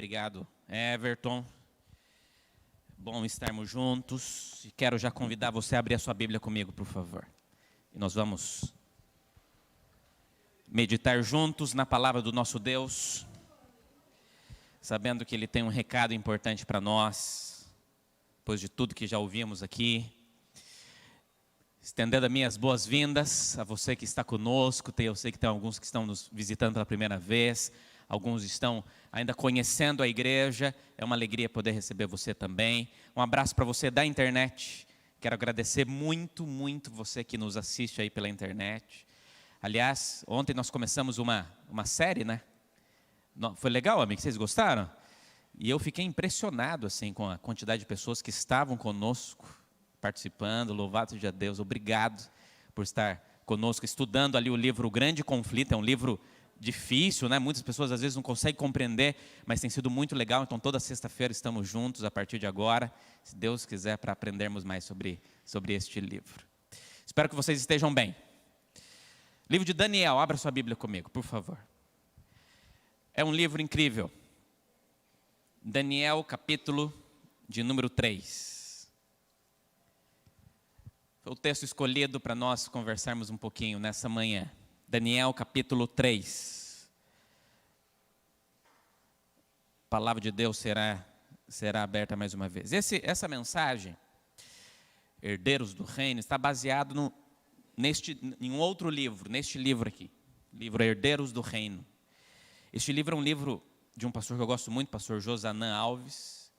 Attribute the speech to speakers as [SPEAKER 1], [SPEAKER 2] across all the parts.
[SPEAKER 1] Obrigado, Everton. Bom estarmos juntos. E quero já convidar você a abrir a sua Bíblia comigo, por favor. E nós vamos meditar juntos na palavra do nosso Deus, sabendo que Ele tem um recado importante para nós, depois de tudo que já ouvimos aqui. Estendendo as minhas boas-vindas a você que está conosco. Eu sei que tem alguns que estão nos visitando pela primeira vez. Alguns estão ainda conhecendo a igreja. É uma alegria poder receber você também. Um abraço para você da internet. Quero agradecer muito, muito você que nos assiste aí pela internet. Aliás, ontem nós começamos uma série, né? Foi legal, amigo? Vocês gostaram? E eu fiquei impressionado assim, com a quantidade de pessoas que estavam conosco, participando. Louvado seja Deus. Obrigado por estar conosco, estudando ali o livro O Grande Conflito. É um livro difícil, né? Muitas pessoas às vezes não conseguem compreender, mas tem sido muito legal. Então toda sexta-feira estamos juntos a partir de agora, se Deus quiser, para aprendermos mais sobre este livro. Espero que vocês estejam bem. Livro de Daniel, abra sua Bíblia comigo, por favor. É um livro incrível. Daniel, capítulo de número 3. Foi o texto escolhido para nós conversarmos um pouquinho nessa manhã. Daniel capítulo 3. A palavra de Deus será aberta mais uma vez. Essa mensagem, Herdeiros do Reino, está baseado em um outro livro, neste livro aqui. Livro Herdeiros do Reino. Este livro é um livro de um pastor que eu gosto muito, pastor Josanã Alves.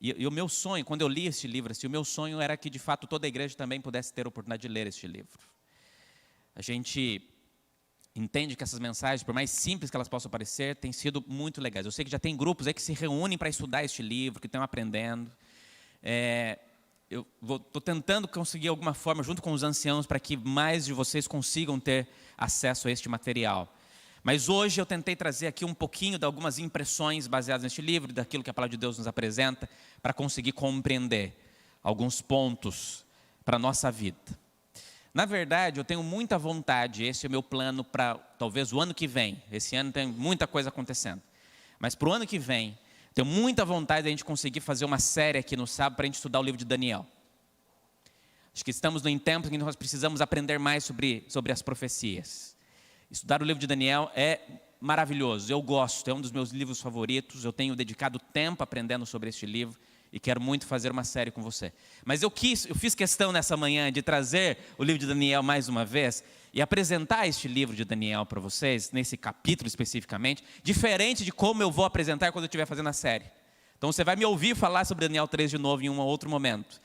[SPEAKER 1] E o meu sonho, quando eu li este livro, o meu sonho era que de fato toda a igreja também pudesse ter a oportunidade de ler este livro. A gente entende que essas mensagens, por mais simples que elas possam parecer, têm sido muito legais. Eu sei que já tem grupos aí que se reúnem para estudar este livro, que estão aprendendo. Eu estou tentando conseguir alguma forma, junto com os anciãos, para que mais de vocês consigam ter acesso a este material. Mas hoje eu tentei trazer aqui um pouquinho de algumas impressões baseadas neste livro, daquilo que a palavra de Deus nos apresenta, para conseguir compreender alguns pontos para a nossa vida. Na verdade, eu tenho muita vontade, esse é o meu plano para talvez o ano que vem. Esse ano tem muita coisa acontecendo. Mas para o ano que vem, tenho muita vontade de a gente conseguir fazer uma série aqui no sábado para a gente estudar o livro de Daniel. Acho que estamos em tempos em que nós precisamos aprender mais sobre as profecias. Estudar o livro de Daniel é maravilhoso, eu gosto, é um dos meus livros favoritos. Eu tenho dedicado tempo aprendendo sobre este livro. E quero muito fazer uma série com você. Mas eu fiz questão nessa manhã de trazer o livro de Daniel mais uma vez e apresentar este livro de Daniel para vocês, nesse capítulo especificamente, diferente de como eu vou apresentar quando eu estiver fazendo a série. Então você vai me ouvir falar sobre Daniel 3 de novo em um outro momento.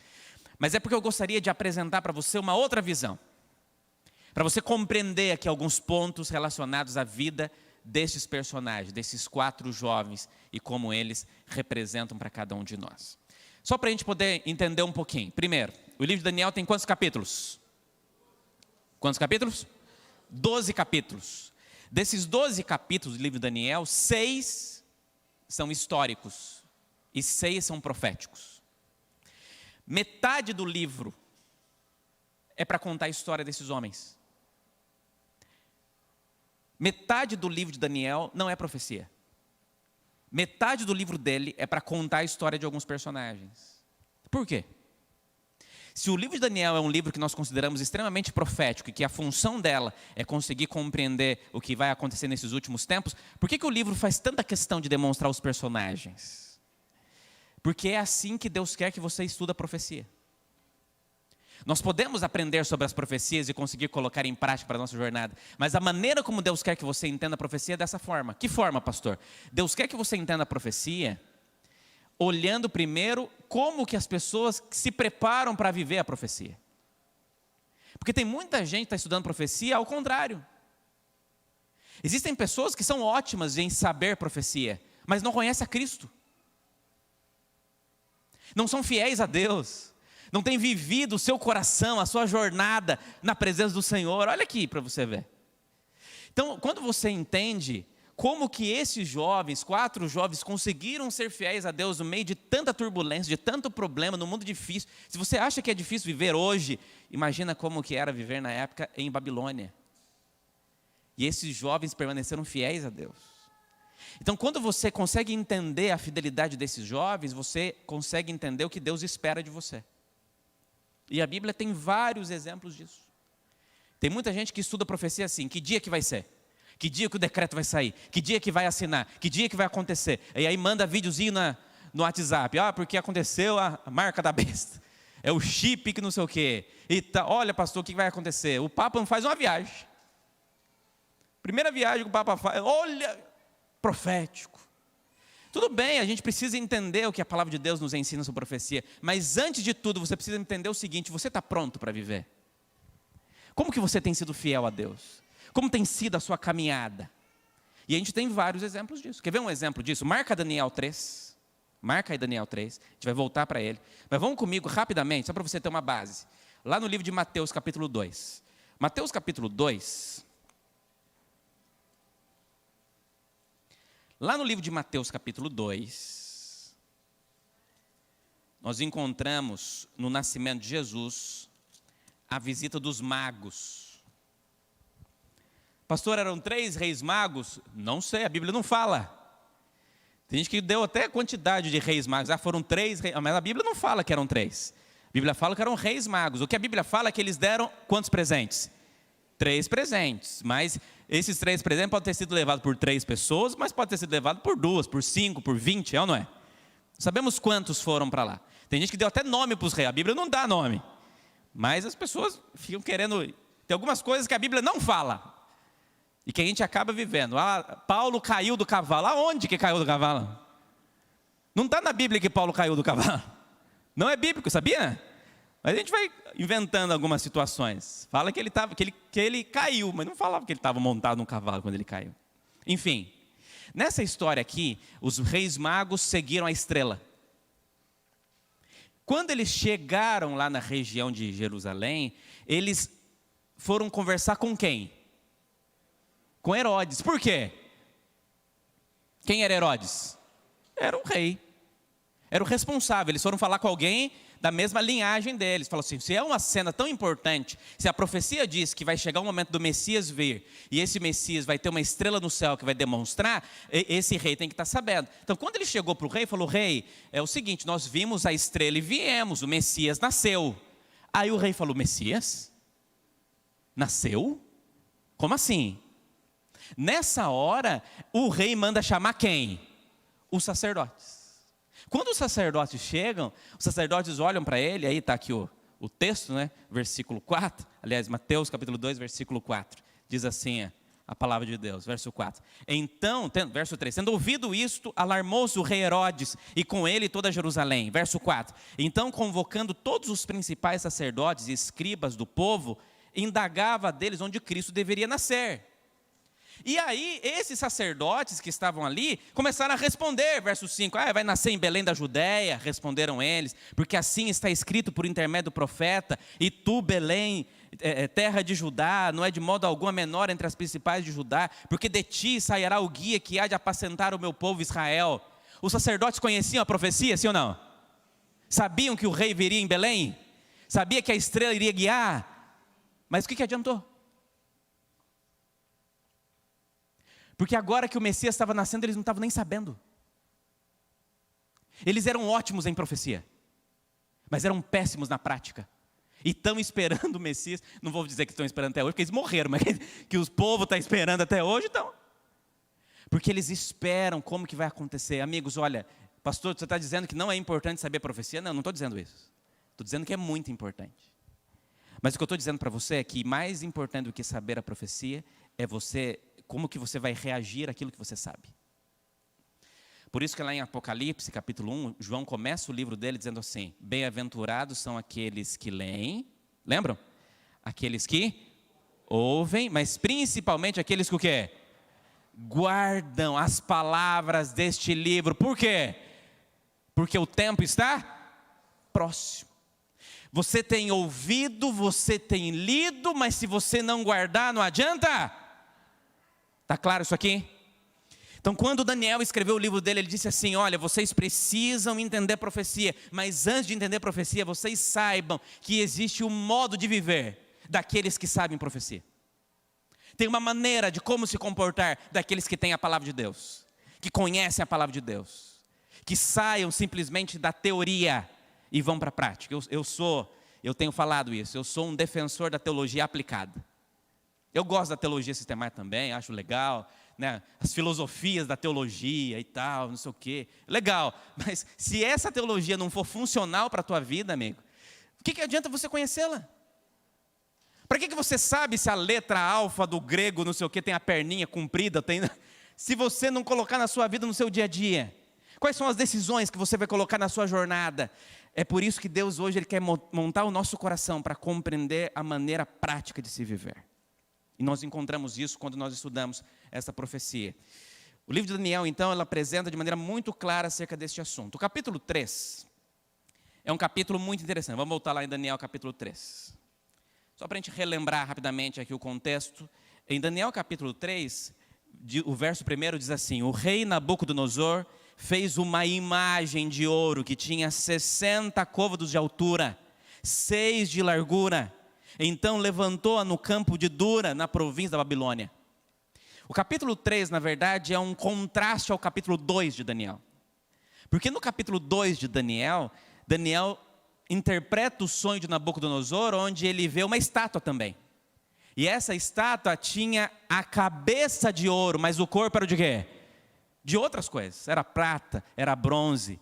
[SPEAKER 1] Mas é porque eu gostaria de apresentar para você uma outra visão. Para você compreender aqui alguns pontos relacionados à vida destes personagens, desses 4 jovens e como eles representam para cada um de nós. Só para a gente poder entender um pouquinho. Primeiro, o livro de Daniel tem quantos capítulos? Quantos capítulos? 12 capítulos. Desses 12 capítulos do livro de Daniel, 6 são históricos e 6 são proféticos. Metade do livro é para contar a história desses homens. Metade do livro de Daniel não é profecia. Metade do livro dele é para contar a história de alguns personagens. Por quê? Se o livro de Daniel é um livro que nós consideramos extremamente profético e que a função dela é conseguir compreender o que vai acontecer nesses últimos tempos, por que o livro faz tanta questão de demonstrar os personagens? Porque é assim que Deus quer que você estude a profecia. Nós podemos aprender sobre as profecias e conseguir colocar em prática para a nossa jornada. Mas a maneira como Deus quer que você entenda a profecia é dessa forma. Que forma, pastor? Deus quer que você entenda a profecia olhando primeiro como que as pessoas se preparam para viver a profecia. Porque tem muita gente que está estudando profecia ao contrário. Existem pessoas que são ótimas em saber profecia, mas não conhecem a Cristo. Não são fiéis a Deus. Não tem vivido o seu coração, a sua jornada na presença do Senhor. Olha aqui para você ver. Então, quando você entende como que esses jovens, 4 jovens, conseguiram ser fiéis a Deus no meio de tanta turbulência, de tanto problema, no mundo difícil. Se você acha que é difícil viver hoje, imagina como que era viver na época em Babilônia. E esses jovens permaneceram fiéis a Deus. Então, quando você consegue entender a fidelidade desses jovens, você consegue entender o que Deus espera de você. E a Bíblia tem vários exemplos disso. Tem muita gente que estuda profecia assim: que dia que vai ser? Que dia que o decreto vai sair? Que dia que vai assinar? Que dia que vai acontecer? E aí manda videozinho no WhatsApp: porque aconteceu a marca da besta. É o chip que não sei o quê. E olha, pastor, o que vai acontecer? O Papa não faz uma viagem. Primeira viagem que o Papa faz, olha, profético. Tudo bem, a gente precisa entender o que a palavra de Deus nos ensina sobre profecia. Mas antes de tudo, você precisa entender o seguinte: você está pronto para viver? Como que você tem sido fiel a Deus? Como tem sido a sua caminhada? E a gente tem vários exemplos disso. Quer ver um exemplo disso? Marca Daniel 3. Marca aí Daniel 3. A gente vai voltar para ele. Mas vamos comigo rapidamente, só para você ter uma base. Lá no livro de Mateus capítulo 2. Mateus capítulo 2. Lá no livro de Mateus capítulo 2, nós encontramos no nascimento de Jesus a visita dos magos. Pastor, eram 3 reis magos? Não sei, a Bíblia não fala. Tem gente que deu até quantidade de reis magos. Foram 3 reis, mas a Bíblia não fala que eram 3. A Bíblia fala que eram reis magos. O que a Bíblia fala é que eles deram quantos presentes? 3 presentes. Mas esses 3 presentes podem ter sido levados por 3 pessoas, mas pode ter sido levado por 2, por 5, por 20, é ou não é? Sabemos quantos foram para lá. Tem gente que deu até nome para os reis. A Bíblia não dá nome. Mas as pessoas ficam querendo... Tem algumas coisas que a Bíblia não fala. E que a gente acaba vivendo. Paulo caiu do cavalo. Aonde que caiu do cavalo? Não está na Bíblia que Paulo caiu do cavalo. Não é bíblico, sabia? Mas a gente vai inventando algumas situações. Fala que ele caiu, mas não falava que ele estava montado num cavalo quando ele caiu. Enfim, nessa história aqui, os reis magos seguiram a estrela. Quando eles chegaram lá na região de Jerusalém, eles foram conversar com quem? Com Herodes. Por quê? Quem era Herodes? Era um rei. Era o responsável. Eles foram falar com alguém da mesma linhagem deles. Falou assim: se é uma cena tão importante, se a profecia diz que vai chegar o momento do Messias vir, e esse Messias vai ter uma estrela no céu que vai demonstrar, esse rei tem que estar sabendo. Então, quando ele chegou para o rei, falou: rei, é o seguinte, nós vimos a estrela e viemos, o Messias nasceu. Aí o rei falou: Messias? Nasceu? Como assim? Nessa hora, o rei manda chamar quem? Os sacerdotes. Quando os sacerdotes chegam, os sacerdotes olham para ele, aí está aqui o texto, né? Versículo 4, aliás, Mateus capítulo 2, versículo 4, diz assim a palavra de Deus, verso 4. Então, verso 3, tendo ouvido isto, alarmou-se o rei Herodes, e com ele toda Jerusalém. Verso 4, então convocando todos os principais sacerdotes e escribas do povo, indagava deles onde Cristo deveria nascer. E aí, esses sacerdotes que estavam ali, começaram a responder, verso 5, vai nascer em Belém da Judéia, responderam eles, porque assim está escrito por intermédio do profeta, e tu, Belém, terra de Judá, não é de modo algum a menor entre as principais de Judá, porque de ti sairá o guia que há de apacentar o meu povo Israel. Os sacerdotes conheciam a profecia, sim ou não? Sabiam que o rei viria em Belém? Sabia que a estrela iria guiar? Mas o que adiantou? Porque agora que o Messias estava nascendo, eles não estavam nem sabendo. Eles eram ótimos em profecia, mas eram péssimos na prática. E estão esperando o Messias, não vou dizer que estão esperando até hoje, porque eles morreram, mas que o povo está esperando até hoje, então. Porque eles esperam como que vai acontecer. Amigos, olha, pastor, você está dizendo que não é importante saber profecia? Não estou dizendo isso. Estou dizendo que é muito importante. Mas o que eu estou dizendo para você é que mais importante do que saber a profecia é como que você vai reagir àquilo que você sabe. Por isso que lá em Apocalipse, capítulo 1, João começa o livro dele dizendo assim: bem-aventurados são aqueles que leem, lembram? Aqueles que ouvem, mas principalmente aqueles que o quê? Guardam as palavras deste livro. Por quê? Porque o tempo está próximo. Você tem ouvido, você tem lido, mas se você não guardar, não adianta. Está claro isso aqui? Então, quando Daniel escreveu o livro dele, ele disse assim: olha, vocês precisam entender profecia, mas antes de entender profecia, vocês saibam que existe um modo de viver daqueles que sabem profecia. Tem uma maneira de como se comportar daqueles que têm a palavra de Deus. que conhecem a palavra de Deus, que saiam simplesmente da teoria e vão para a prática. Eu tenho falado isso, eu sou um defensor da teologia aplicada. Eu gosto da teologia sistemática também, acho legal, né? As filosofias da teologia e tal, não sei o quê. Legal, mas se essa teologia não for funcional para a tua vida, amigo, o que adianta você conhecê-la? Para que você sabe se a letra alfa do grego, não sei o quê, tem a perninha comprida, se você não colocar na sua vida, no seu dia a dia? Quais são as decisões que você vai colocar na sua jornada? É por isso que Deus hoje Ele quer montar o nosso coração para compreender a maneira prática de se viver. E nós encontramos isso quando nós estudamos essa profecia. O livro de Daniel, então, ele apresenta de maneira muito clara acerca deste assunto. O capítulo 3 é um capítulo muito interessante. Vamos voltar lá em Daniel capítulo 3. Só para a gente relembrar rapidamente aqui o contexto. Em Daniel capítulo 3, o verso 1 diz assim: o rei Nabucodonosor fez uma imagem de ouro que tinha 60 côvados de altura, 6 de largura. Então levantou-a no campo de Dura, na província da Babilônia. O capítulo 3, na verdade, é um contraste ao capítulo 2 de Daniel. Porque no capítulo 2 de Daniel, Daniel interpreta o sonho de Nabucodonosor, onde ele vê uma estátua também. E essa estátua tinha a cabeça de ouro, mas o corpo era de quê? De outras coisas, era prata, era bronze.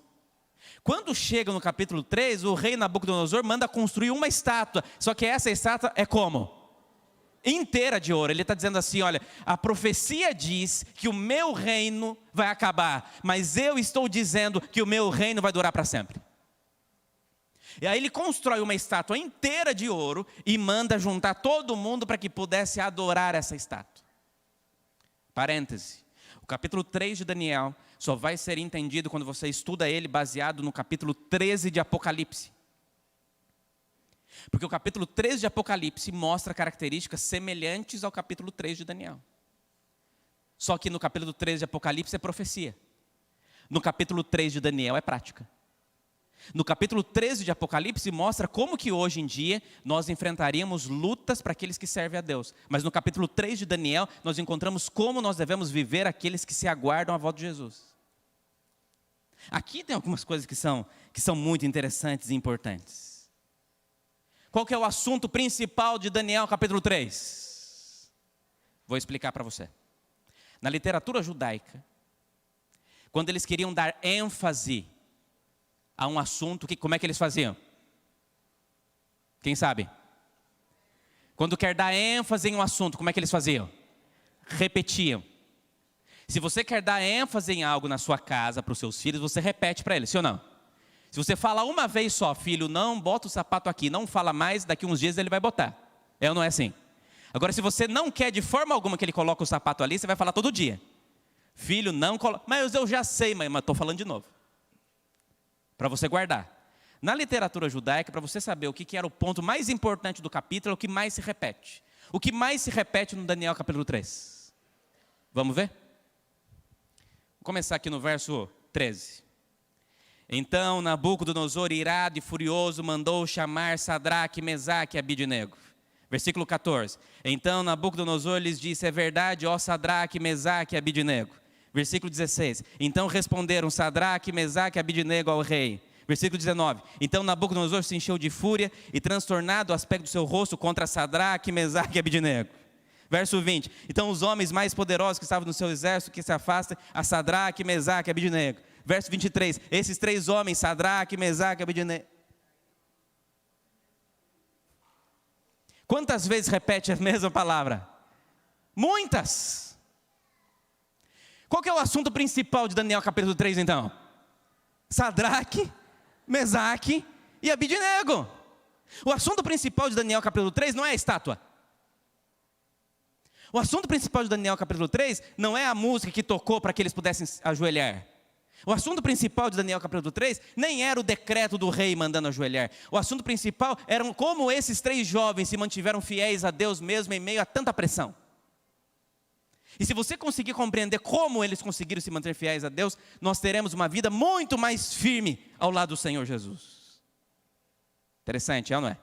[SPEAKER 1] Quando chega no capítulo 3, o rei Nabucodonosor manda construir uma estátua, só que essa estátua é como? Inteira de ouro. Ele está dizendo assim, olha, a profecia diz que o meu reino vai acabar, mas eu estou dizendo que o meu reino vai durar para sempre. E aí ele constrói uma estátua inteira de ouro e manda juntar todo mundo para que pudesse adorar essa estátua. Parêntese. O capítulo 3 de Daniel só vai ser entendido quando você estuda ele baseado no capítulo 13 de Apocalipse. Porque o capítulo 13 de Apocalipse mostra características semelhantes ao capítulo 3 de Daniel. Só que no capítulo 13 de Apocalipse é profecia. No capítulo 3 de Daniel é prática. No capítulo 13 de Apocalipse mostra como que hoje em dia nós enfrentaríamos lutas para aqueles que servem a Deus. Mas no capítulo 3 de Daniel nós encontramos como nós devemos viver aqueles que se aguardam a volta de Jesus. Aqui tem algumas coisas que são muito interessantes e importantes. Qual que é o assunto principal de Daniel capítulo 3? Vou explicar para você. Na literatura judaica, quando eles queriam dar ênfase a um assunto, como é que eles faziam? Quem sabe? Quando quer dar ênfase em um assunto, como é que eles faziam? Repetiam. Se você quer dar ênfase em algo na sua casa para os seus filhos, você repete para eles, sim ou não? Se você fala uma vez só, filho, não bota o sapato aqui, não fala mais, daqui uns dias ele vai botar. É ou não é assim? Agora, se você não quer de forma alguma que ele coloque o sapato ali, você vai falar todo dia. Filho, não coloca. Mas eu já sei, mãe, mas estou falando de novo. Para você guardar. Na literatura judaica, para você saber o que era o ponto mais importante do capítulo, é o que mais se repete. O que mais se repete no Daniel capítulo 3? Vamos ver? Vou começar aqui no verso 13. Então Nabucodonosor, irado e furioso, mandou chamar Sadraque, Mesaque e Abidnego. Versículo 14. Então Nabucodonosor lhes disse: é verdade, ó Sadraque, Mesaque e Abidnego. Versículo 16. Então responderam Sadraque, Mesaque e Abidnego ao rei. Versículo 19. Então Nabucodonosor se encheu de fúria e transtornado o aspecto do seu rosto contra Sadraque, Mesaque e Abidnego. Verso 20. Então os homens mais poderosos que estavam no seu exército que se afastem a Sadraque, Mesaque e Abidnego. Verso 23. Esses 3 homens, Sadraque, Mesaque e Abidnego. Quantas vezes repete a mesma palavra? Muitas. Qual que é o assunto principal de Daniel capítulo 3 então? Sadraque, Mesaque e Abidnego. O assunto principal de Daniel capítulo 3 não é a estátua. O assunto principal de Daniel capítulo 3 não é a música que tocou para que eles pudessem ajoelhar. O assunto principal de Daniel capítulo 3 nem era o decreto do rei mandando ajoelhar. O assunto principal era como esses 3 jovens se mantiveram fiéis a Deus mesmo em meio a tanta pressão. E se você conseguir compreender como eles conseguiram se manter fiéis a Deus, nós teremos uma vida muito mais firme ao lado do Senhor Jesus. Interessante, é ou não é?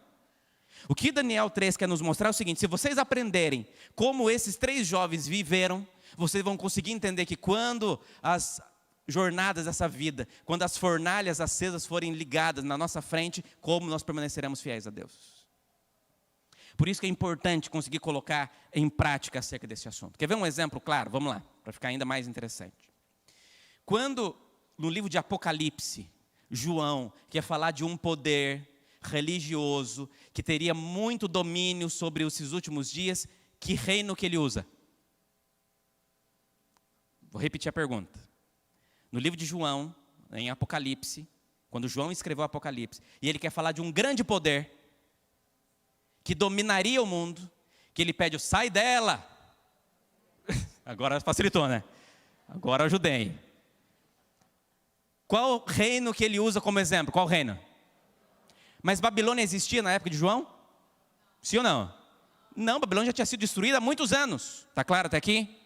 [SPEAKER 1] O que Daniel 3 quer nos mostrar é o seguinte: se vocês aprenderem como esses 3 jovens viveram, vocês vão conseguir entender que quando as jornadas dessa vida, quando as fornalhas acesas forem ligadas na nossa frente, como nós permaneceremos fiéis a Deus. Por isso que é importante conseguir colocar em prática acerca desse assunto. Quer ver um exemplo claro? Vamos lá, para ficar ainda mais interessante. Quando, no livro de Apocalipse, João quer falar de um poder religioso que teria muito domínio sobre esses últimos dias, que reino que ele usa? Vou repetir a pergunta. No livro de João, em Apocalipse, quando João escreveu Apocalipse, e ele quer falar de um grande poder que dominaria o mundo, que ele pede, sai dela. Agora facilitou, né? Agora ajudei. Qual reino que ele usa como exemplo? Qual reino? Mas Babilônia existia na época de João? Sim ou não? Não, Babilônia já tinha sido destruída há muitos anos. Está claro até aqui?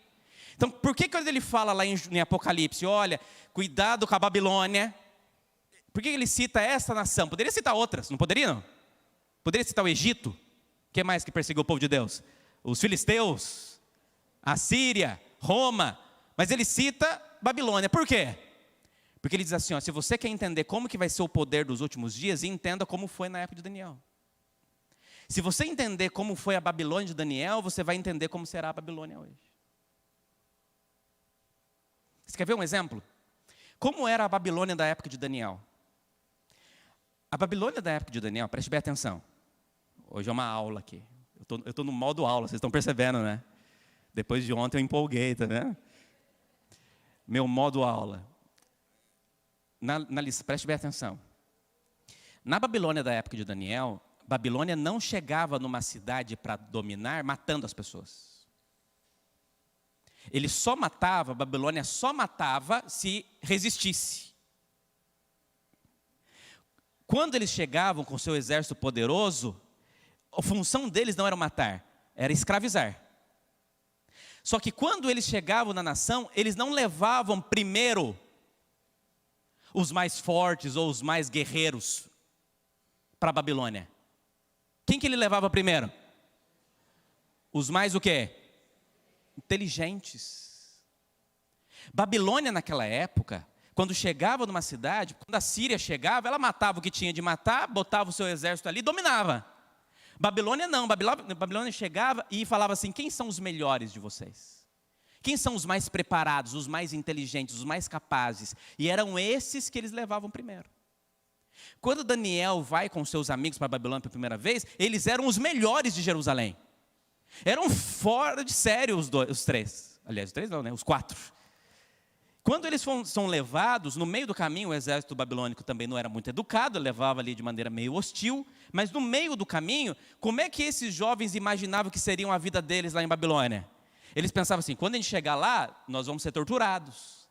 [SPEAKER 1] Então, por que quando ele fala lá em Apocalipse, olha, cuidado com a Babilônia, por que ele cita essa nação? Poderia citar outras, não poderia não? Poderia citar o Egito? O que mais que perseguiu o povo de Deus? Os filisteus, a Síria, Roma. Mas ele cita Babilônia. Por quê? Porque ele diz assim, ó, se você quer entender como que vai ser o poder dos últimos dias, entenda como foi na época de Daniel. Se você entender como foi a Babilônia de Daniel, você vai entender como será a Babilônia hoje. Você quer ver um exemplo? Como era a Babilônia da época de Daniel? A Babilônia da época de Daniel, preste bem atenção. Hoje é uma aula aqui. Eu estou no modo aula, vocês estão percebendo, né? Depois de ontem eu empolguei, tá vendo? Meu modo aula. Na lista, preste bem atenção. Na Babilônia da época de Daniel, Babilônia não chegava numa cidade para dominar matando as pessoas. Ele só matava, Babilônia só matava se resistisse. Quando eles chegavam com seu exército poderoso, a função deles não era matar, era escravizar. Só que quando eles chegavam na nação, eles não levavam primeiro os mais fortes ou os mais guerreiros para a Babilônia. Quem que ele levava primeiro? Os mais o quê? Inteligentes. Babilônia naquela época, quando chegava numa cidade, quando a Síria chegava, ela matava o que tinha de matar, botava o seu exército ali e dominava. Babilônia não, Babilônia chegava e falava assim, quem são os melhores de vocês? Quem são os mais preparados, os mais inteligentes, os mais capazes? E eram esses que eles levavam primeiro. Quando Daniel vai com seus amigos para a Babilônia pela primeira vez, eles eram os melhores de Jerusalém. Eram fora de sério os três. Aliás, os três não, né? Os quatro. Quando eles são levados, no meio do caminho, o exército babilônico também não era muito educado, levava ali de maneira meio hostil, mas no meio do caminho, como é que esses jovens imaginavam que seriam a vida deles lá em Babilônia? Eles pensavam assim, quando a gente chegar lá, nós vamos ser torturados.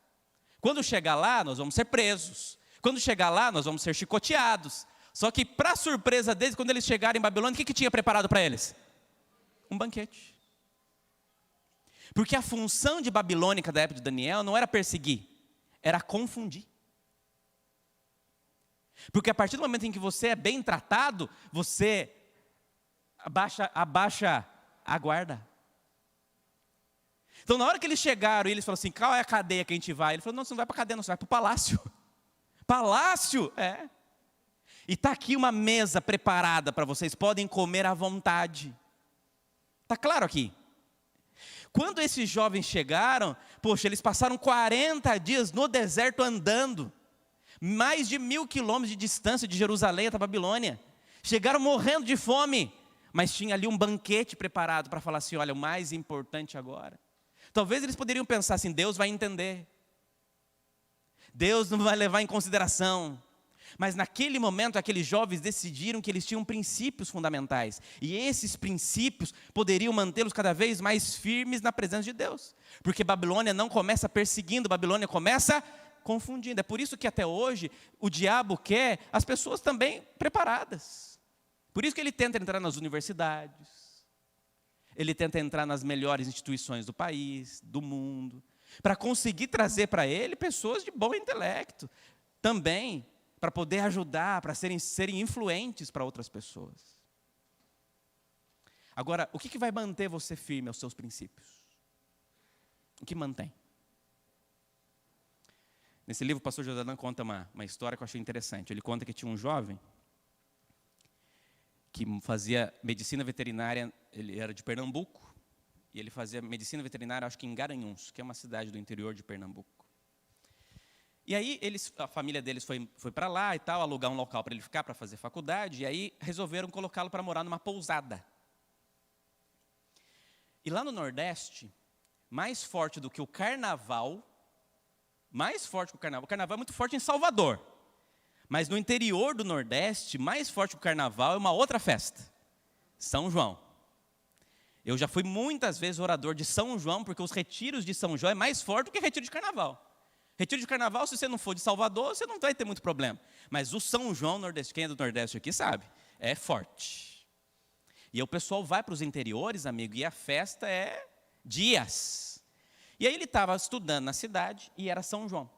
[SPEAKER 1] Quando chegar lá, nós vamos ser presos. Quando chegar lá, nós vamos ser chicoteados. Só que, para surpresa deles, quando eles chegarem em Babilônia, o que tinha preparado para eles? Um banquete. Porque a função de babilônica da época de Daniel não era perseguir, era confundir. Porque a partir do momento em que você é bem tratado, você abaixa a guarda. Então, na hora que eles chegaram e eles falaram assim, qual é a cadeia que a gente vai? Ele falou, não, você não vai para a cadeia, não, você vai para o palácio. Palácio? É. E está aqui uma mesa preparada para vocês, podem comer à vontade. Está claro aqui? Quando esses jovens chegaram, poxa, eles passaram 40 dias no deserto andando. Mais de 1.000 quilômetros de distância de Jerusalém até a Babilônia. Chegaram morrendo de fome, mas tinha ali um banquete preparado para falar assim, olha, o mais importante agora. Talvez eles poderiam pensar assim, Deus vai entender. Deus não vai levar em consideração. Mas naquele momento, aqueles jovens decidiram que eles tinham princípios fundamentais. E esses princípios poderiam mantê-los cada vez mais firmes na presença de Deus. Porque Babilônia não começa perseguindo, Babilônia começa confundindo. É por isso que até hoje o diabo quer as pessoas também preparadas. Por isso que ele tenta entrar nas universidades. Ele tenta entrar nas melhores instituições do país, do mundo. Para conseguir trazer para ele pessoas de bom intelecto. Também para poder ajudar, para serem influentes para outras pessoas. Agora, o que vai manter você firme aos seus princípios? O que mantém? Nesse livro, o pastor Josadan conta uma história que eu achei interessante. Ele conta que tinha um jovem que fazia medicina veterinária, ele era de Pernambuco, e ele fazia medicina veterinária, acho que em Garanhuns, que é uma cidade do interior de Pernambuco. E aí, a família deles foi para lá e tal, alugar um local para ele ficar, para fazer faculdade, e aí resolveram colocá-lo para morar numa pousada. E lá no Nordeste, mais forte do que o carnaval, o carnaval é muito forte em Salvador, mas no interior do Nordeste, mais forte que o carnaval é uma outra festa, São João. Eu já fui muitas vezes orador de São João, porque os retiros de São João é mais forte do que retiro de carnaval. Retiro de carnaval, se você não for de Salvador, você não vai ter muito problema. Mas o São João nordestino, quem é do Nordeste aqui sabe, é forte. E aí o pessoal vai para os interiores, amigo, e a festa é dias. E aí ele estava estudando na cidade, e era São João.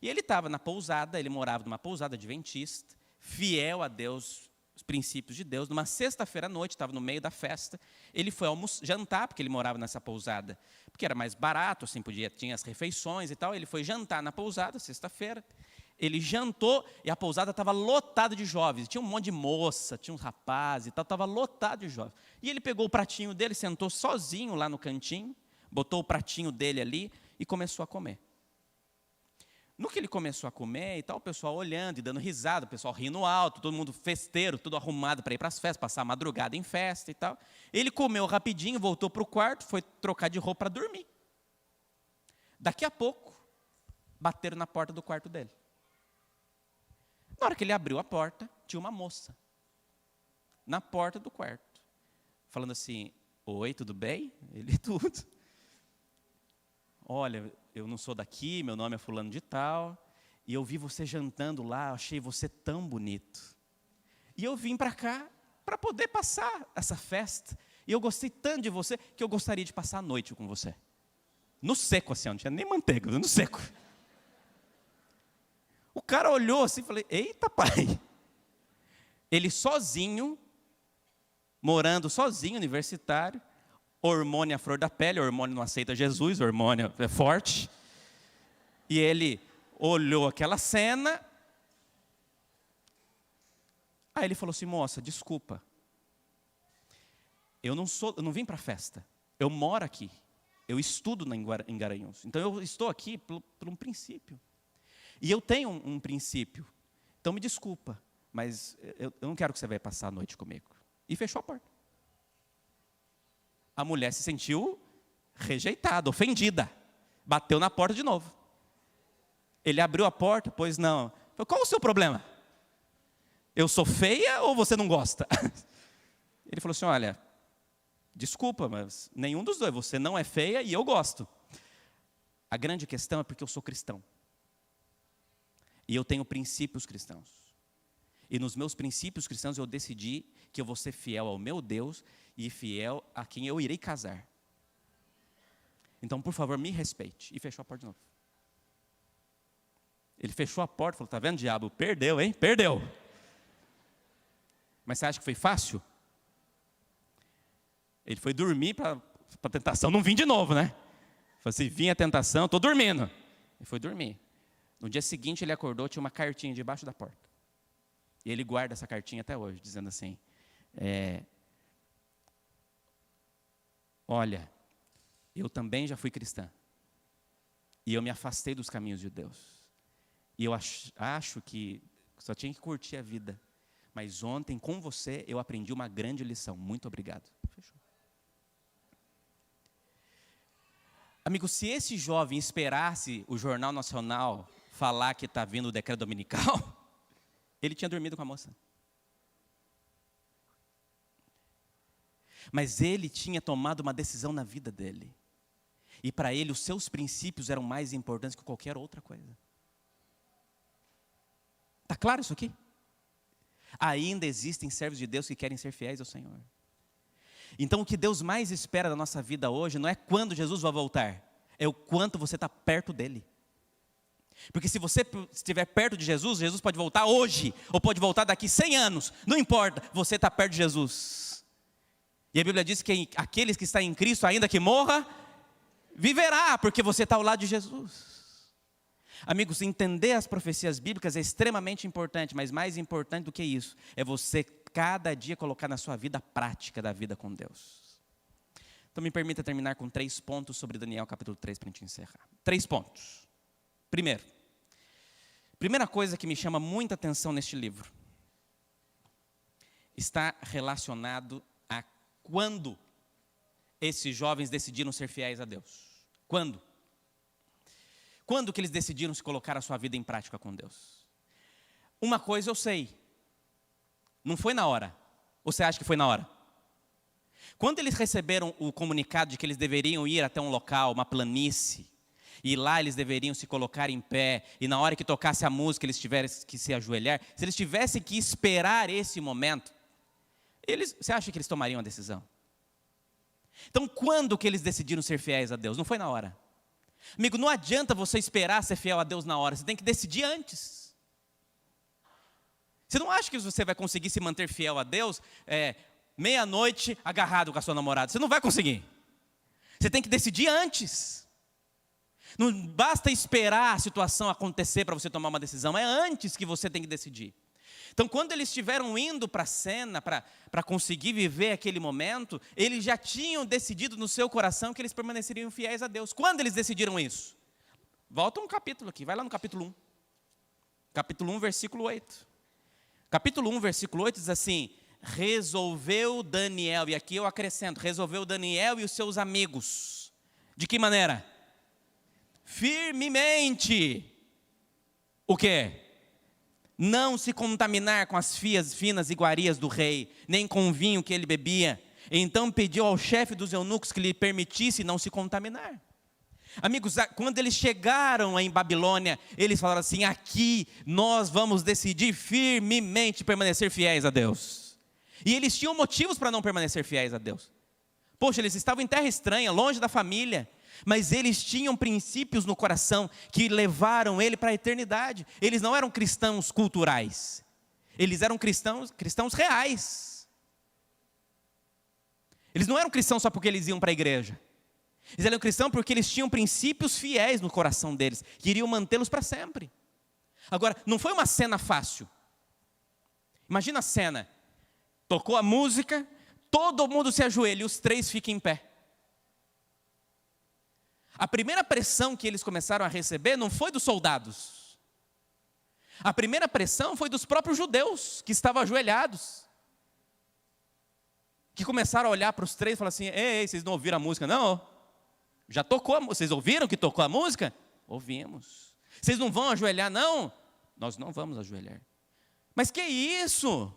[SPEAKER 1] E ele estava na pousada, ele morava numa pousada adventista, fiel a Deus, os princípios de Deus. Numa sexta-feira à noite, estava no meio da festa, ele foi jantar, porque ele morava nessa pousada, porque era mais barato, assim, tinha as refeições e tal. Ele foi jantar na pousada, sexta-feira, ele jantou, e a pousada estava lotada de jovens, tinha um monte de moça, tinha uns rapazes e tal, estava lotado de jovens. E ele pegou o pratinho dele, sentou sozinho lá no cantinho, botou o pratinho dele ali e começou a comer. No que ele começou a comer e tal, o pessoal olhando e dando risada, o pessoal rindo alto, todo mundo festeiro, tudo arrumado para ir para as festas, passar a madrugada em festa e tal. Ele comeu rapidinho, voltou para o quarto, foi trocar de roupa para dormir. Daqui a pouco, bateram na porta do quarto dele. Na hora que ele abriu a porta, tinha uma moça na porta do quarto, falando assim: oi, tudo bem? Ele, tudo. Olha, eu não sou daqui, meu nome é fulano de tal, e eu vi você jantando lá, achei você tão bonito. E eu vim para cá para poder passar essa festa, e eu gostei tanto de você, que eu gostaria de passar a noite com você. No seco, assim, não tinha nem manteiga, no seco. O cara olhou assim e falei: eita pai. Ele sozinho, morando sozinho, universitário, hormônio à flor da pele, o hormônio não aceita Jesus, o hormônio é forte. E ele olhou aquela cena. Aí ele falou assim: moça, desculpa. Eu não vim para a festa. Eu moro aqui. Eu estudo em Garanhuns. Então eu estou aqui por um princípio. E eu tenho um princípio. Então me desculpa, mas eu não quero que você venha passar a noite comigo. E fechou a porta. A mulher se sentiu rejeitada, ofendida. Bateu na porta de novo. Ele abriu a porta, pois não. Falei: qual o seu problema? Eu sou feia ou você não gosta? Ele falou assim: olha, desculpa, mas nenhum dos dois. Você não é feia e eu gosto. A grande questão é porque eu sou cristão. E eu tenho princípios cristãos. E nos meus princípios cristãos eu decidi que eu vou ser fiel ao meu Deus e fiel a quem eu irei casar. Então, por favor, me respeite. E fechou a porta de novo. Ele fechou a porta e falou: tá vendo, diabo? Perdeu, hein? Perdeu. Mas você acha que foi fácil? Ele foi dormir para a tentação não vir de novo, né? Falou assim: vinha a tentação, estou dormindo. Ele foi dormir. No dia seguinte ele acordou, tinha uma cartinha debaixo da porta. E ele guarda essa cartinha até hoje, dizendo assim: olha, eu também já fui cristã. E eu me afastei dos caminhos de Deus. E eu acho que só tinha que curtir a vida. Mas ontem, com você, eu aprendi uma grande lição. Muito obrigado. Fechou. Amigo, se esse jovem esperasse o Jornal Nacional falar que está vindo o decreto dominical, ele tinha dormido com a moça. Mas ele tinha tomado uma decisão na vida dele. E para ele, os seus princípios eram mais importantes que qualquer outra coisa. Está claro isso aqui? Ainda existem servos de Deus que querem ser fiéis ao Senhor. Então o que Deus mais espera da nossa vida hoje não é quando Jesus vai voltar, é o quanto você está perto dele. Porque se você estiver perto de Jesus, Jesus pode voltar hoje, ou pode voltar daqui 100 anos, não importa, você está perto de Jesus. E a Bíblia diz que aqueles que estão em Cristo, ainda que morra, viverá, porque você está ao lado de Jesus. Amigos, entender as profecias bíblicas é extremamente importante, mas mais importante do que isso, é você cada dia colocar na sua vida a prática da vida com Deus. Então me permita terminar com 3 pontos sobre Daniel capítulo 3 para a gente encerrar. 3 pontos. Primeira coisa que me chama muita atenção neste livro, está relacionado a quando esses jovens decidiram ser fiéis a Deus. Quando? Quando que eles decidiram se colocar a sua vida em prática com Deus? Uma coisa eu sei, não foi na hora. Ou você acha que foi na hora? Quando eles receberam o comunicado de que eles deveriam ir até um local, uma planície, e lá eles deveriam se colocar em pé, e na hora que tocasse a música eles tivessem que se ajoelhar, se eles tivessem que esperar esse momento, você acha que eles tomariam a decisão? Então quando que eles decidiram ser fiéis a Deus? Não foi na hora. Amigo, não adianta você esperar ser fiel a Deus na hora, você tem que decidir antes. Você não acha que você vai conseguir se manter fiel a Deus meia-noite agarrado com a sua namorada? Você não vai conseguir. Você tem que decidir antes. Não basta esperar a situação acontecer para você tomar uma decisão, é antes que você tem que decidir. Então, quando eles estiveram indo para a cena, para conseguir viver aquele momento, eles já tinham decidido no seu coração que eles permaneceriam fiéis a Deus. Quando eles decidiram isso? Volta um capítulo aqui, vai lá no capítulo 1. Capítulo 1, versículo 8. Capítulo 1, versículo 8 diz assim: resolveu Daniel, e aqui eu acrescento, resolveu Daniel e os seus amigos. De que maneira? Firmemente. O quê? Não se contaminar com as finas iguarias do rei, nem com o vinho que ele bebia. Então pediu ao chefe dos eunucos que lhe permitisse não se contaminar. Amigos, quando eles chegaram em Babilônia, eles falaram assim: aqui nós vamos decidir firmemente permanecer fiéis a Deus. E eles tinham motivos para não permanecer fiéis a Deus. Poxa, eles estavam em terra estranha, longe da família, mas eles tinham princípios no coração que levaram ele para a eternidade. Eles não eram cristãos culturais, eles eram cristãos reais. Eles não eram cristãos só porque eles iam para a igreja. Eles eram cristãos porque eles tinham princípios fiéis no coração deles, queriam mantê-los para sempre. Agora, não foi uma cena fácil. Imagina a cena, tocou a música, todo mundo se ajoelha e os 3 ficam em pé. A primeira pressão que eles começaram a receber não foi dos soldados. A primeira pressão foi dos próprios judeus que estavam ajoelhados. Que começaram a olhar para os 3 e falaram assim: ei, vocês não ouviram a música não? Já tocou a música, vocês ouviram que tocou a música? Ouvimos. Vocês não vão ajoelhar não? Nós não vamos ajoelhar. Mas que isso?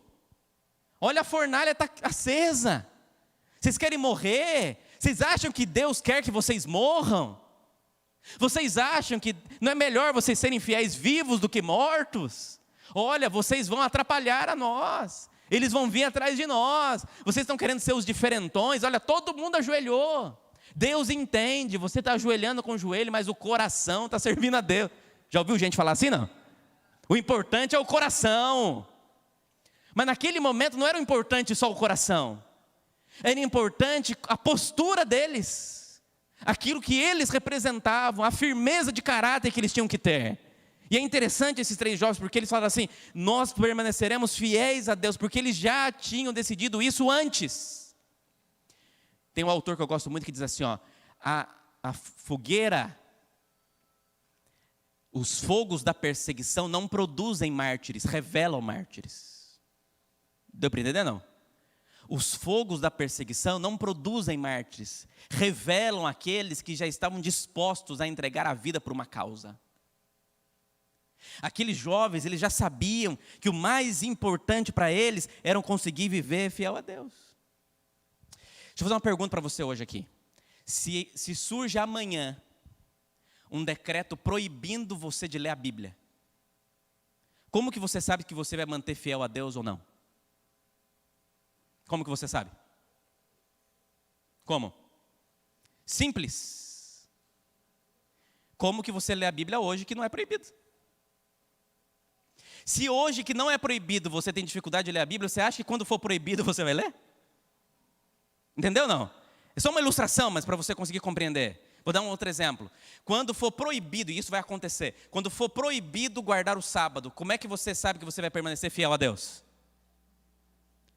[SPEAKER 1] Olha, a fornalha está acesa. Vocês querem morrer? Vocês acham que Deus quer que vocês morram? Vocês acham que não é melhor vocês serem fiéis vivos do que mortos? Olha, vocês vão atrapalhar a nós. Eles vão vir atrás de nós. Vocês estão querendo ser os diferentões. Olha, todo mundo ajoelhou. Deus entende, você está ajoelhando com o joelho, mas o coração está servindo a Deus. Já ouviu gente falar assim, não? O importante é o coração. Mas naquele momento não era importante só o coração. Era importante a postura deles, aquilo que eles representavam, a firmeza de caráter que eles tinham que ter. E é interessante esses 3 jovens, porque eles falaram assim: nós permaneceremos fiéis a Deus, porque eles já tinham decidido isso antes. Tem um autor que eu gosto muito que diz assim, ó: a fogueira, os fogos da perseguição não produzem mártires, revelam mártires. Deu para entender não? Os fogos da perseguição não produzem mártires, revelam aqueles que já estavam dispostos a entregar a vida por uma causa. Aqueles jovens, eles já sabiam que o mais importante para eles era conseguir viver fiel a Deus. Deixa eu fazer uma pergunta para você hoje aqui. Se surge amanhã um decreto proibindo você de ler a Bíblia, como que você sabe que você vai manter fiel a Deus ou não? Como que você sabe? Como? Simples. Como que você lê a Bíblia hoje que não é proibido? Se hoje que não é proibido você tem dificuldade de ler a Bíblia, você acha que quando for proibido você vai ler? Entendeu ou não? É só uma ilustração, mas para você conseguir compreender. Vou dar um outro exemplo. Quando for proibido, e isso vai acontecer, quando for proibido guardar o sábado, como é que você sabe que você vai permanecer fiel a Deus?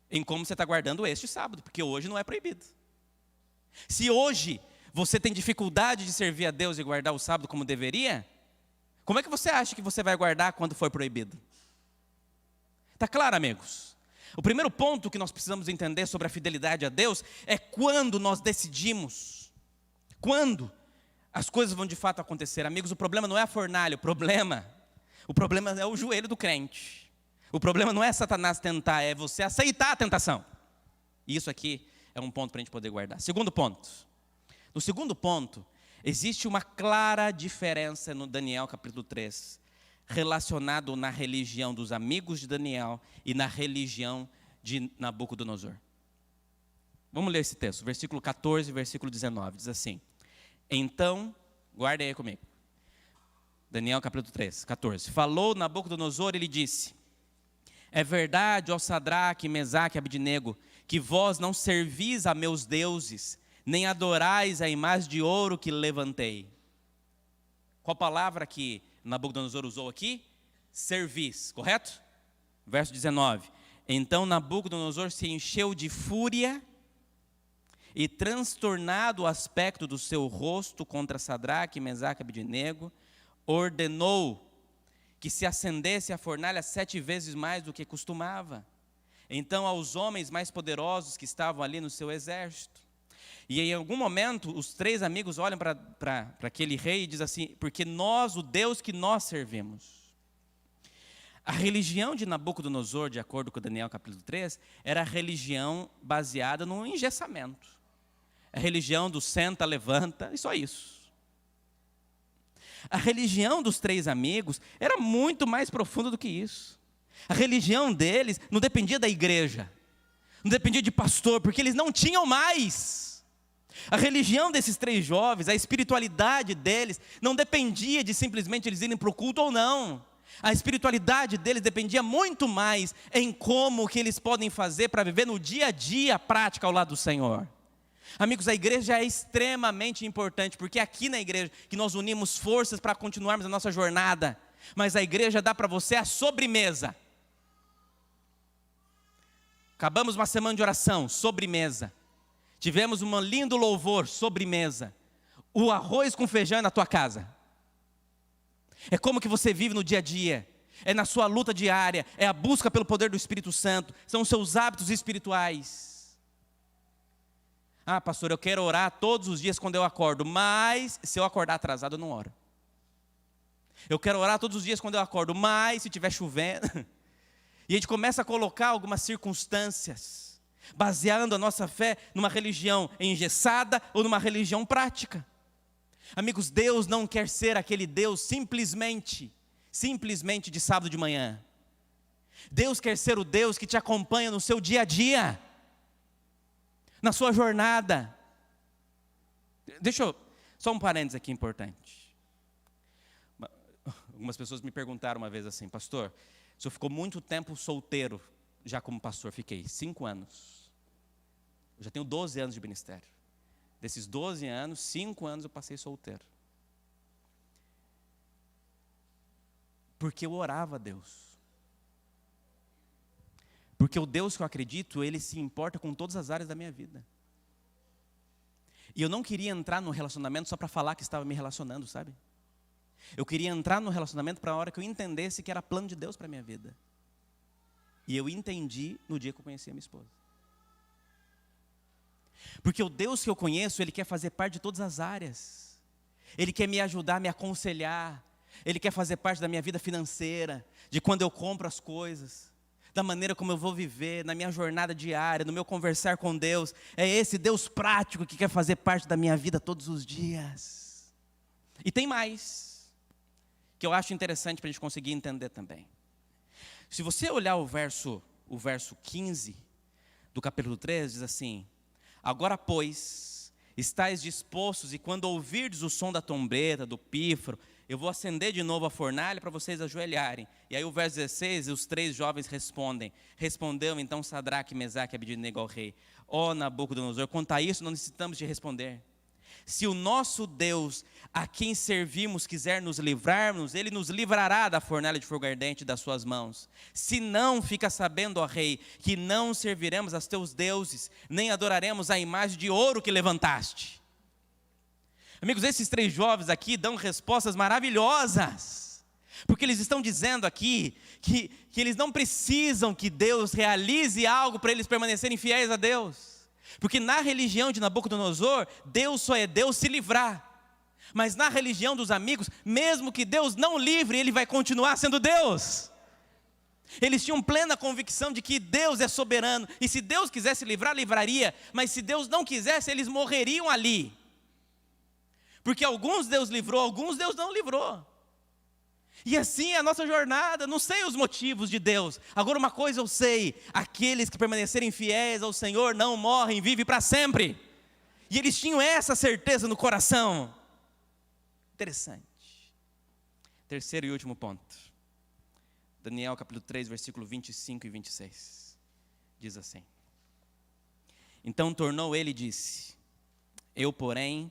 [SPEAKER 1] Em como você está guardando este sábado, porque hoje não é proibido. Se hoje você tem dificuldade de servir a Deus e guardar o sábado como deveria, como é que você acha que você vai guardar quando for proibido? Está claro, amigos? O primeiro ponto que nós precisamos entender sobre a fidelidade a Deus é quando nós decidimos, quando as coisas vão de fato acontecer. Amigos, o problema não é a fornalha, o problema é o joelho do crente. O problema não é Satanás tentar, é você aceitar a tentação. E isso aqui é um ponto para a gente poder guardar. Segundo ponto. No segundo ponto, existe uma clara diferença no Daniel capítulo 3, relacionado na religião dos amigos de Daniel e na religião de Nabucodonosor. Vamos ler esse texto, versículo 14 e versículo 19, diz assim: então, guarda aí comigo, Daniel capítulo 3, 14. Falou Nabucodonosor e lhe disse: é verdade, ó Sadraque, Mesaque e Abidnego, que vós não servis a meus deuses, nem adorais a imagem de ouro que levantei. Qual palavra que Nabucodonosor usou aqui? Servis, correto? Verso 19. Então Nabucodonosor se encheu de fúria e, transtornado o aspecto do seu rosto contra Sadraque, Mesaque e Abidnego, ordenou que se acendesse a fornalha 7 vezes mais do que costumava. Então aos homens mais poderosos que estavam ali no seu exército. E em algum momento os 3 amigos olham para aquele rei e dizem assim: porque nós, o Deus que nós servimos. A religião de Nabucodonosor, de acordo com Daniel capítulo 3, era a religião baseada no engessamento. A religião do senta, levanta, e só isso. A religião dos 3 amigos era muito mais profunda do que isso. A religião deles não dependia da igreja, não dependia de pastor, porque eles não tinham mais. A religião desses 3 jovens, a espiritualidade deles, não dependia de simplesmente eles irem para o culto ou não. A espiritualidade deles dependia muito mais em como que eles podem fazer para viver no dia a dia a prática ao lado do Senhor. Amigos, a igreja é extremamente importante, porque é aqui na igreja que nós unimos forças para continuarmos a nossa jornada. Mas a igreja dá para você a sobremesa. Acabamos uma semana de oração, sobremesa. Tivemos um lindo louvor, sobremesa. O arroz com feijão é na tua casa. É como que você vive no dia a dia. É na sua luta diária. É a busca pelo poder do Espírito Santo. São os seus hábitos espirituais. Ah, pastor, eu quero orar todos os dias quando eu acordo. Mas se eu acordar atrasado, eu não oro. Eu quero orar todos os dias quando eu acordo. Mas se estiver chovendo. E a gente começa a colocar algumas circunstâncias, baseando a nossa fé numa religião engessada ou numa religião prática. Amigos, Deus não quer ser aquele Deus simplesmente de sábado de manhã. Deus quer ser o Deus que te acompanha no seu dia a dia, na sua jornada. Só um parênteses aqui importante. Algumas pessoas me perguntaram uma vez assim: pastor, o senhor ficou muito tempo solteiro já como pastor? Fiquei 5 anos. Eu já tenho 12 anos de ministério. Desses 12 anos, 5 anos eu passei solteiro. Porque eu orava a Deus. Porque o Deus que eu acredito, Ele se importa com todas as áreas da minha vida. E eu não queria entrar no relacionamento só para falar que estava me relacionando, sabe? Eu queria entrar no relacionamento para a hora que eu entendesse que era plano de Deus para a minha vida. E eu entendi no dia que eu conheci a minha esposa. Porque o Deus que eu conheço, Ele quer fazer parte de todas as áreas. Ele quer me ajudar, me aconselhar. Ele quer fazer parte da minha vida financeira, de quando eu compro as coisas, da maneira como eu vou viver, na minha jornada diária, no meu conversar com Deus. É esse Deus prático que quer fazer parte da minha vida todos os dias. E tem mais, que eu acho interessante para a gente conseguir entender também. Se você olhar o verso 15 do capítulo 3, diz assim: agora, pois, estáis dispostos, e quando ouvirdes o som da trombeta, do pífaro, eu vou acender de novo a fornalha para vocês ajoelharem. E aí o verso 16, os 3 jovens respondem. Respondeu então Sadraque, Mesaque e Abidnego ao rei: ó Nabucodonosor, quanto a isso não necessitamos de responder. Se o nosso Deus, a quem servimos, quiser nos livrarmos, Ele nos livrará da fornalha de fogo ardente das suas mãos. Se não, fica sabendo, ó rei, que não serviremos aos teus deuses, nem adoraremos a imagem de ouro que levantaste. Amigos, esses 3 jovens aqui dão respostas maravilhosas, porque eles estão dizendo aqui que eles não precisam que Deus realize algo para eles permanecerem fiéis a Deus. Porque na religião de Nabucodonosor, Deus só é Deus se livrar. Mas na religião dos amigos, mesmo que Deus não livre, Ele vai continuar sendo Deus. Eles tinham plena convicção de que Deus é soberano. E se Deus quisesse livrar, livraria. Mas se Deus não quisesse, eles morreriam ali. Porque alguns Deus livrou, alguns Deus não livrou. E assim é a nossa jornada. Não sei os motivos de Deus. Agora uma coisa eu sei: aqueles que permanecerem fiéis ao Senhor não morrem, vivem para sempre. E eles tinham essa certeza no coração. Interessante. Terceiro e último ponto. Daniel capítulo 3, versículo 25 e 26. Diz assim: Então tornou ele e disse: Eu, porém,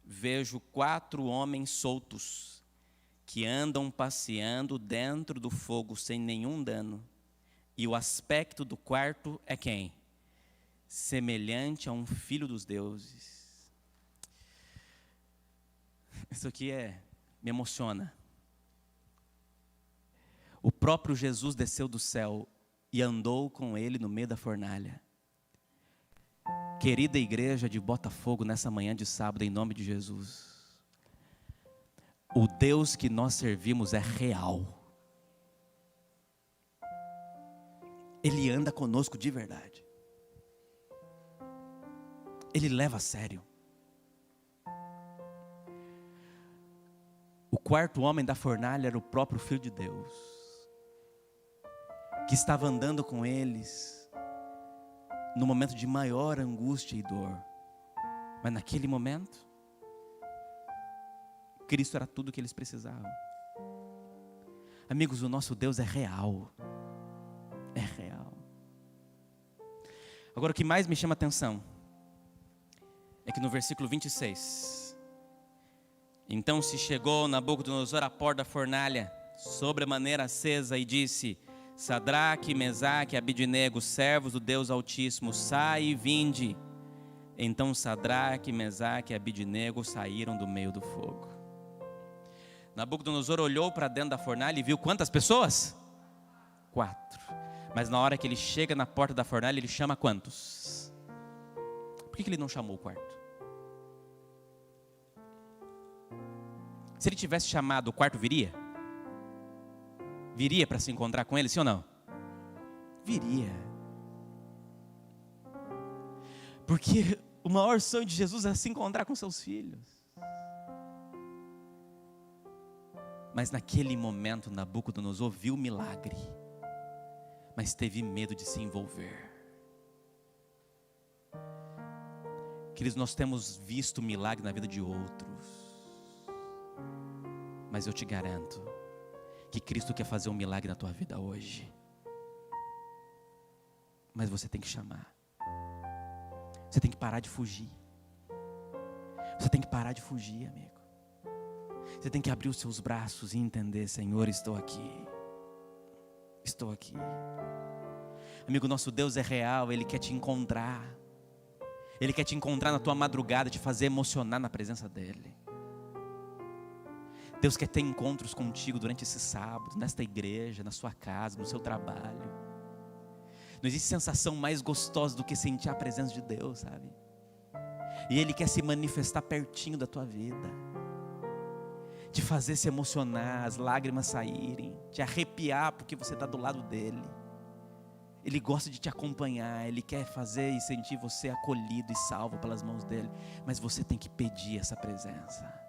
[SPEAKER 1] vejo 4 homens soltos, que andam passeando dentro do fogo sem nenhum dano. E o aspecto do quarto é quem? Semelhante a um filho dos deuses. Isso aqui me emociona. O próprio Jesus desceu do céu e andou com ele no meio da fornalha. Querida igreja de Botafogo, nessa manhã de sábado, em nome de Jesus, o Deus que nós servimos é real. Ele anda conosco de verdade. Ele leva a sério. O 4º homem da fornalha era o próprio Filho de Deus, que estava andando com eles no momento de maior angústia e dor. Mas naquele momento, Cristo era tudo o que eles precisavam. Amigos, o nosso Deus é real. É real. Agora o que mais me chama a atenção é que no versículo 26, então se chegou Nabucodonosor à porta da fornalha, sobremaneira acesa, e disse: Sadraque, Mesaque e Abidnego, servos do Deus Altíssimo, sai e vinde. Então Sadraque, Mesaque e Abidnego saíram do meio do fogo. Nabucodonosor olhou para dentro da fornalha e viu quantas pessoas? 4. Mas na hora que ele chega na porta da fornalha, ele chama quantos? Por que ele não chamou o quarto? Se ele tivesse chamado, o quarto viria? Viria para se encontrar com ele, sim ou não? Viria. Porque o maior sonho de Jesus é se encontrar com seus filhos. Mas naquele momento, Nabucodonosor viu o milagre, mas teve medo de se envolver. Queridos, nós temos visto milagre na vida de outros, mas eu te garanto que Cristo quer fazer um milagre na tua vida hoje. Mas você tem que chamar. Você tem que parar de fugir. Você tem que parar de fugir, amigo. Você tem que abrir os seus braços e entender: Senhor, estou aqui. Estou aqui. Amigo, nosso Deus é real. Ele quer te encontrar. Ele quer te encontrar na tua madrugada, te fazer emocionar na presença dEle. Deus quer ter encontros contigo durante esse sábado, nesta igreja, na sua casa, no seu trabalho. Não existe sensação mais gostosa do que sentir a presença de Deus, sabe? E Ele quer se manifestar pertinho da tua vida, te fazer se emocionar, as lágrimas saírem, te arrepiar porque você está do lado dEle. Ele gosta de te acompanhar, Ele quer fazer e sentir você acolhido e salvo pelas mãos dEle. Mas você tem que pedir essa presença.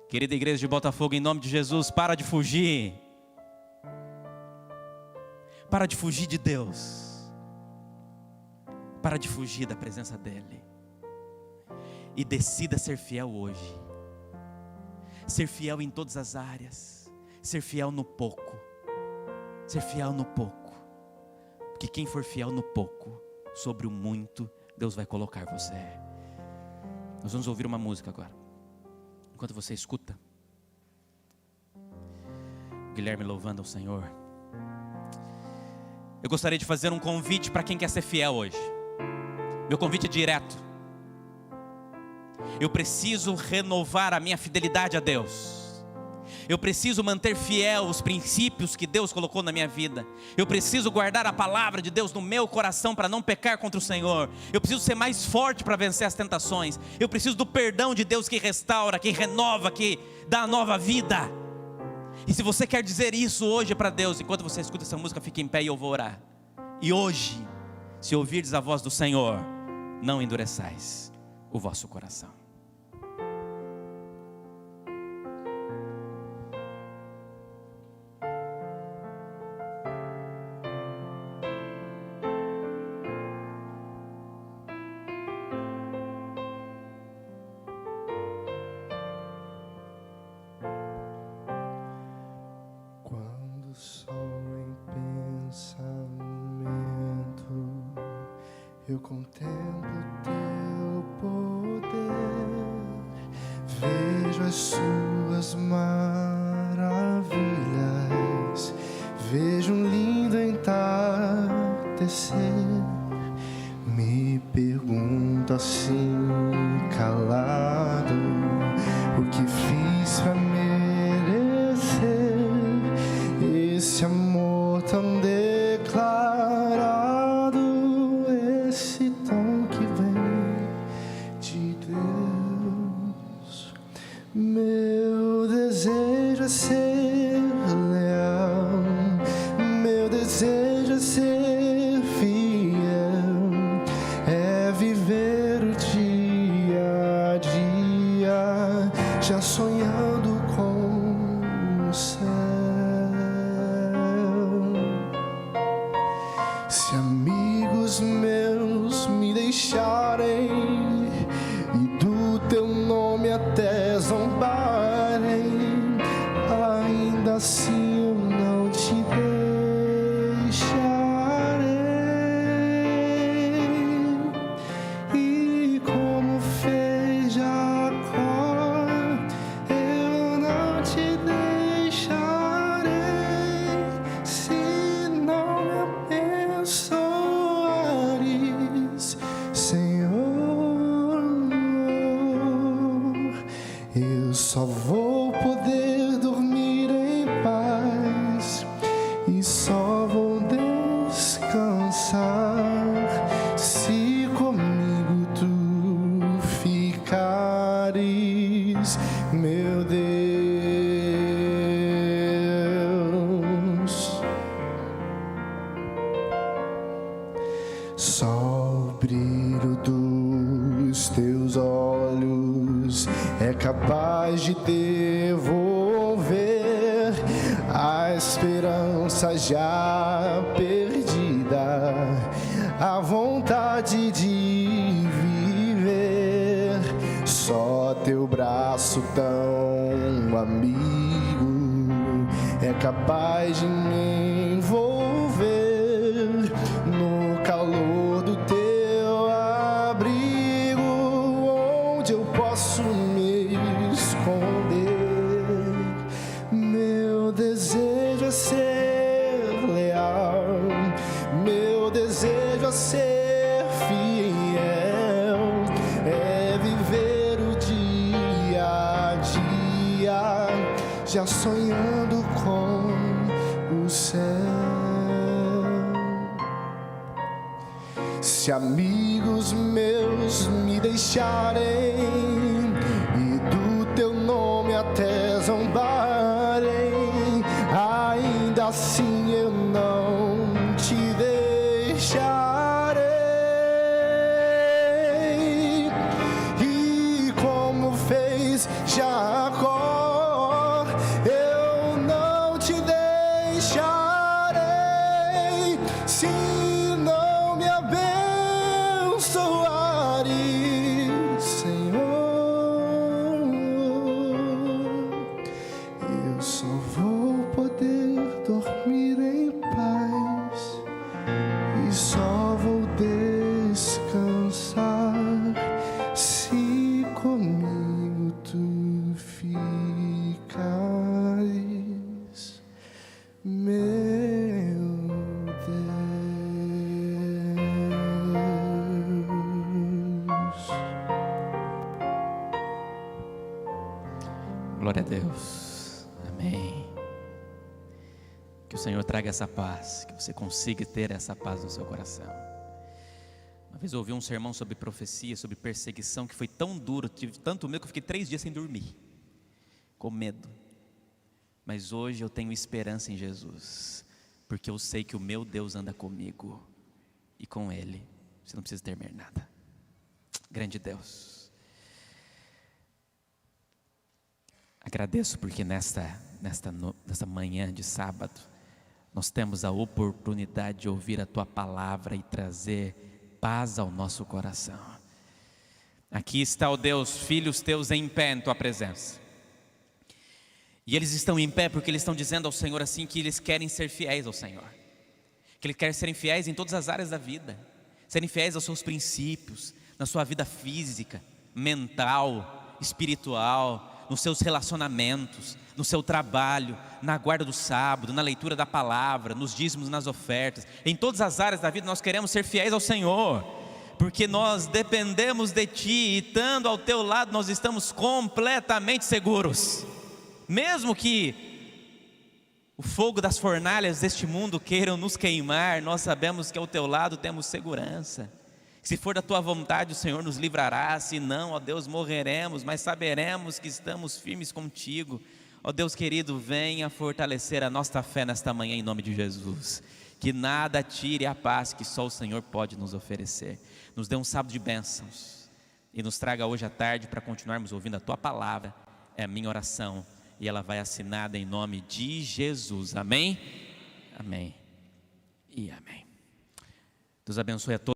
[SPEAKER 1] Querida igreja de Botafogo, em nome de Jesus, para de fugir. Para de fugir de Deus. Para de fugir da presença dEle. E decida ser fiel hoje. Ser fiel em todas as áreas. Ser fiel no pouco. Ser fiel no pouco. Porque quem for fiel no pouco, sobre o muito, Deus vai colocar você. Nós vamos ouvir uma música agora. Enquanto você escuta Guilherme louvando ao Senhor, eu gostaria de fazer um convite para quem quer ser fiel hoje. Meu convite é direto. Eu preciso renovar a minha fidelidade a Deus. Eu preciso manter fiel os princípios que Deus colocou na minha vida. Eu preciso guardar a palavra de Deus no meu coração para não pecar contra o Senhor. Eu preciso ser mais forte para vencer as tentações. Eu preciso do perdão de Deus que restaura, que renova, que dá nova vida. E se você quer dizer isso hoje para Deus, enquanto você escuta essa música, fique em pé e eu vou orar. E hoje, se ouvirdes a voz do Senhor, não endureçais o vosso coração.
[SPEAKER 2] Eu contemplo teu poder, vejo as suas maravilhas, vejo um lindo entardecer. Me pergunto assim calado, o que fiz pra merecer esse amor tão declarado? Esse tom que vem de Deus. Meu desejo é ser leal, meu desejo é ser fiel, é viver o dia a dia, já sonhando com o céu. Se amigos meus me deixarem e do teu nome até zombarem, ainda assim eu não te deixarei. E como fez Jacó, eu não te deixarei, se não me abençoares, Senhor. Eu só vou poder dormir em paz e só vou descansar se comigo tu ficares, meu Deus. Só o brilho dos teus olhos é capaz de devolver a esperança já perdida, a vontade de viver. Só teu braço tão amigo é capaz de me envolver no calor do teu abrigo, onde eu posso me esconder. Meu desejo é ser leal, meu desejo é ser fiel, é viver o dia a dia, já sonhando com o céu. Se amigos meus me deixarem e do teu nome até zombarem, ainda assim eu não te deixarei. E como fez Jacó, eu não te deixarei, se não me abençoares, Senhor. Eu só vou poder dormir em paz e só vou descansar se
[SPEAKER 1] Deus. Amém. Que o Senhor traga essa paz, que você consiga ter essa paz no seu coração. Uma vez eu ouvi um sermão sobre profecia, sobre perseguição, que foi tão duro, tive tanto medo que eu fiquei 3 dias sem dormir, com medo. Mas hoje eu tenho esperança em Jesus, porque eu sei que o meu Deus anda comigo, e com Ele você não precisa temer nada. Grande Deus, agradeço porque nesta manhã de sábado, nós temos a oportunidade de ouvir a Tua palavra e trazer paz ao nosso coração. Aqui está, ó Deus, filhos Teus em pé em Tua presença. E eles estão em pé porque eles estão dizendo ao Senhor assim que eles querem ser fiéis ao Senhor. Que eles querem serem fiéis em todas as áreas da vida. Serem fiéis aos seus princípios, na sua vida física, mental, espiritual, nos seus relacionamentos, no seu trabalho, na guarda do sábado, na leitura da palavra, nos dízimos, nas ofertas. Em todas as áreas da vida nós queremos ser fiéis ao Senhor, porque nós dependemos de Ti e estando ao Teu lado nós estamos completamente seguros. Mesmo que o fogo das fornalhas deste mundo queiram nos queimar, nós sabemos que ao Teu lado temos segurança. Se for da Tua vontade, o Senhor nos livrará, se não, ó Deus, morreremos, mas saberemos que estamos firmes contigo. Ó Deus querido, venha fortalecer a nossa fé nesta manhã em nome de Jesus. Que nada tire a paz que só o Senhor pode nos oferecer. Nos dê um sábado de bênçãos e nos traga hoje à tarde para continuarmos ouvindo a Tua palavra. É a minha oração e ela vai assinada em nome de Jesus. Amém? Amém e amém. Deus abençoe a todos.